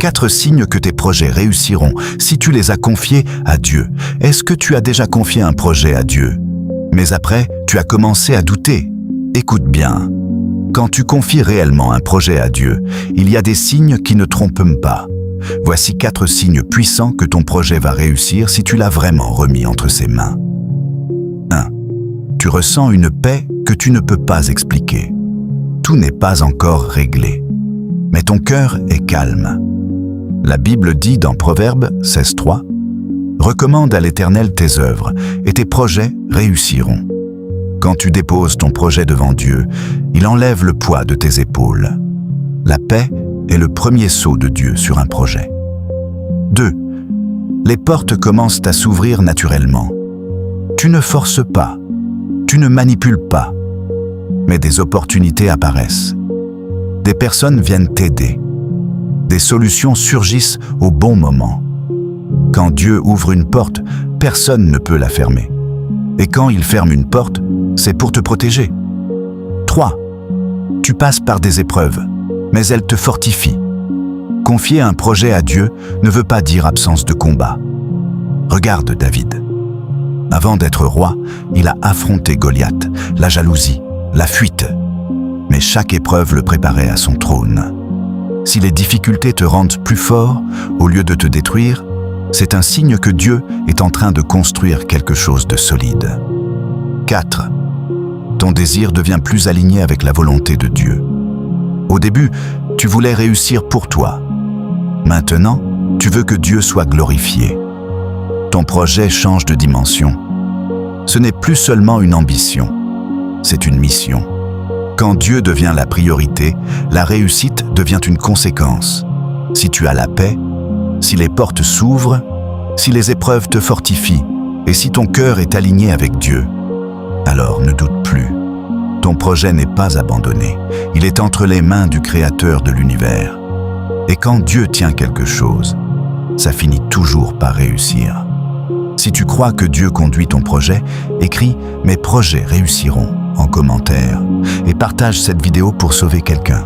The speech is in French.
4 signes que tes projets réussiront si tu les as confiés à Dieu. Est-ce que tu as déjà confié un projet à Dieu? Mais après, tu as commencé à douter. Écoute bien. Quand tu confies réellement un projet à Dieu, il y a des signes qui ne trompent pas. Voici 4 signes puissants que ton projet va réussir si tu l'as vraiment remis entre ses mains. 1. Tu ressens une paix que tu ne peux pas expliquer. Tout n'est pas encore réglé, mais ton cœur est calme. La Bible dit dans Proverbes 16:3 « Recommande à l'Éternel tes œuvres, et tes projets réussiront. » Quand tu déposes ton projet devant Dieu, il enlève le poids de tes épaules. La paix est le premier saut de Dieu sur un projet. 2. Les portes commencent à s'ouvrir naturellement. Tu ne forces pas, tu ne manipules pas, mais des opportunités apparaissent. Des personnes viennent t'aider. Des solutions surgissent au bon moment. Quand Dieu ouvre une porte, personne ne peut la fermer. Et quand il ferme une porte, c'est pour te protéger. 3. Tu passes par des épreuves, mais elles te fortifient. Confier un projet à Dieu ne veut pas dire absence de combat. Regarde David. Avant d'être roi, il a affronté Goliath, la jalousie, la fuite. Mais chaque épreuve le préparait à son trône. Si les difficultés te rendent plus fort, au lieu de te détruire, c'est un signe que Dieu est en train de construire quelque chose de solide. 4. Ton désir devient plus aligné avec la volonté de Dieu. Au début, tu voulais réussir pour toi. Maintenant, tu veux que Dieu soit glorifié. Ton projet change de dimension. Ce n'est plus seulement une ambition, c'est une mission. Quand Dieu devient la priorité, la réussite devient une conséquence. Si tu as la paix, si les portes s'ouvrent, si les épreuves te fortifient, et si ton cœur est aligné avec Dieu, alors ne doute plus. Ton projet n'est pas abandonné, il est entre les mains du Créateur de l'univers. Et quand Dieu tient quelque chose, ça finit toujours par réussir. Si tu crois que Dieu conduit ton projet, écris « Mes projets réussiront » en commentaire et partage cette vidéo pour sauver quelqu'un.